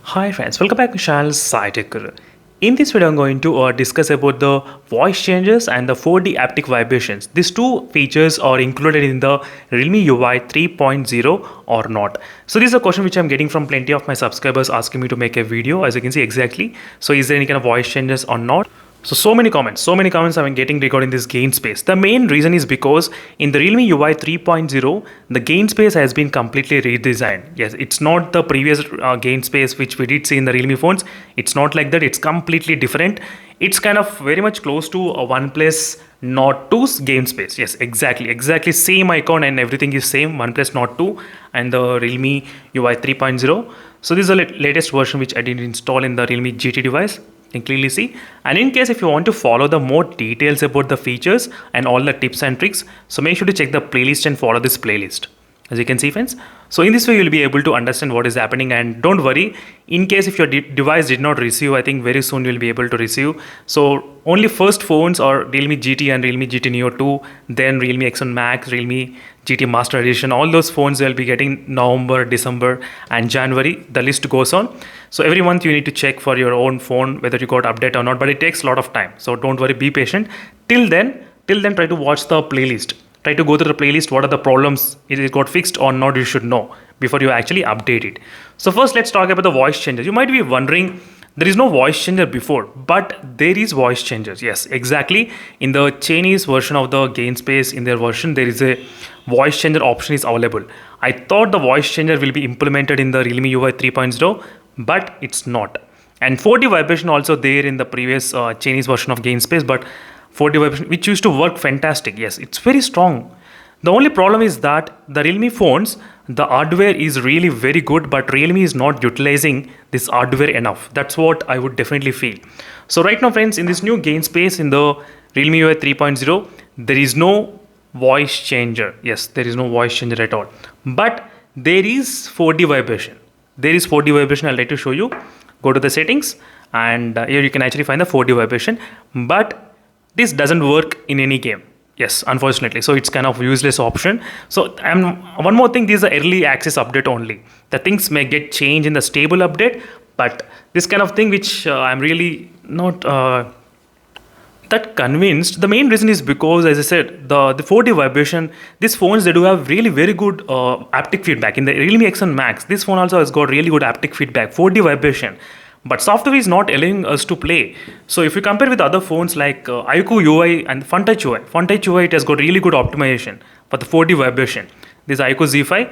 Hi friends, welcome back to channel SciTech Guru. In this video, I'm going to discuss about the voice changes and the 4D haptic vibrations. These two features are included in the Realme UI 3.0 or not. So this is a question which I'm getting from plenty of my subscribers asking me to make a video, as you can see exactly. So is there any kind of voice changes or not? So many comments I've been getting regarding this gain space. The main reason is because in the Realme UI 3.0, the gain space has been completely redesigned. Yes, it's not the previous gain space which we did see in the Realme phones. It's not like that. It's completely different. It's kind of very much close to a OnePlus Nord 2's gain space. Yes, exactly same icon and everything is same. OnePlus Nord 2 and the Realme UI 3.0. So this is the latest version which I did install in the Realme GT device. You can clearly see. And in case if you want to follow the more details about the features and all the tips and tricks, so make sure to check the playlist and follow this playlist, as you can see friends. So in this way you'll be able to understand what is happening, and don't worry, in case if your device did not receive, I think very soon you'll be able to receive. So only first phones are Realme GT and Realme GT Neo 2, then Realme X1 Max, Realme GT Master Edition. All those phones will be getting November, December and January. The list goes on. So every month you need to check for your own phone whether you got update or not, but it takes a lot of time. So don't worry, be patient. Till then try to watch the playlist. Try to go through the playlist. What are the problems? Is it got fixed or not? You should know before you actually update it. So first let's talk about the voice changes. You might be wondering, there is no voice changer before, but there is voice changers. Yes, exactly. In the Chinese version of the gain space, in their version, there is a voice changer option is available. I thought the voice changer will be implemented in the Realme UI 3.0, but it's not. And 4D vibration also there in the previous Chinese version of gain space, but 4D vibration, which used to work fantastic. Yes, it's very strong. The only problem is that the Realme phones, the hardware is really very good, but Realme is not utilizing this hardware enough. That's what I would definitely feel. So right now friends, in this new gain space in the Realme UI 3.0, there is no voice changer. Yes, there is no voice changer at all. But there is 4D vibration. There is 4D vibration. I'll try to show you. Go to the settings and here you can actually find the 4D vibration. But this doesn't work in any game. Yes, unfortunately. So it's kind of useless option. So one more thing, this is the early access update only. The things may get changed in the stable update, but this kind of thing which I'm really not that convinced. The main reason is because, as I said, the 4D vibration, these phones, they do have really very good haptic feedback. In the Realme X1 Max, this phone also has got really good haptic feedback, 4D vibration. But software is not allowing us to play. So if you compare with other phones like iQOO UI and FunTouch UI, it has got really good optimization for the 4D vibration. This iQOO Z5,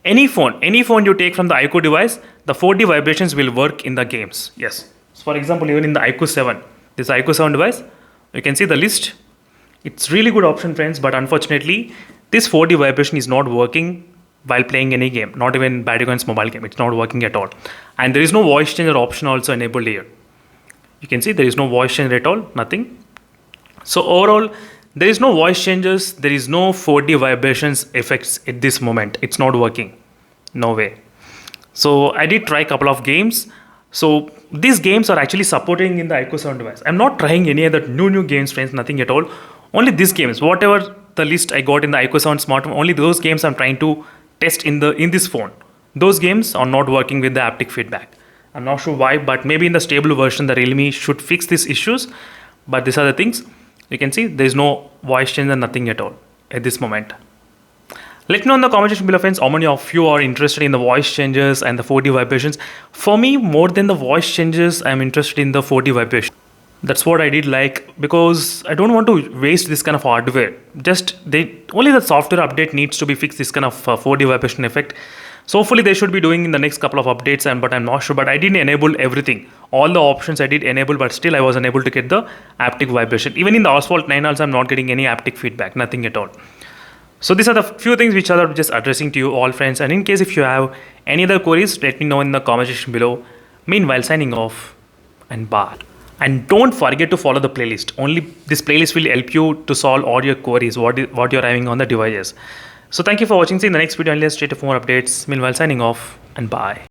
any phone you take from the iQOO device, the 4D vibrations will work in the games. Yes. So for example, even in the iQOO 7, this iQOO 7 device, you can see the list. It's really good option friends, but unfortunately, this 4D vibration is not working while playing any game, not even Battlegrounds mobile game. It's not working at all. And there is no voice changer option also enabled here. You can see there is no voice changer at all, nothing. So overall, there is no voice changes, there is no 4D vibrations effects at this moment. It's not working, no way. So I did try a couple of games. So these games are actually supporting in the iQOO 7 device. I'm not trying any other new games friends, nothing at all. Only these games, whatever the list I got in the iQOO 7 smartphone, only those games I'm trying to test in this phone. Those games are not working with the haptic feedback. I'm not sure why, but maybe in the stable version the Realme should fix these issues. But these are the things. You can see there is no voice change and nothing at all at this moment. Let me know in the comment section below friends, how many of you are interested in the voice changes and the 4D vibrations. For me, more than the voice changes, I'm interested in the 4D vibration. That's what I did like, because I don't want to waste this kind of hardware. Only the software update needs to be fixed, this kind of 4D vibration effect. So hopefully they should be doing in the next couple of updates, but I'm not sure. But I didn't enable everything. All the options I did enable, but still I was unable to get the haptic vibration. Even in the Asphalt 9 also I'm not getting any haptic feedback, nothing at all. So these are the few things which are just addressing to you all friends. And in case if you have any other queries, let me know in the comment section below. Meanwhile, signing off and bye. And don't forget to follow the playlist. Only this playlist will help you to solve all your queries, what you're having on the devices. So thank you for watching. See you in the next video and let's stay tuned for more updates. Meanwhile, signing off and bye.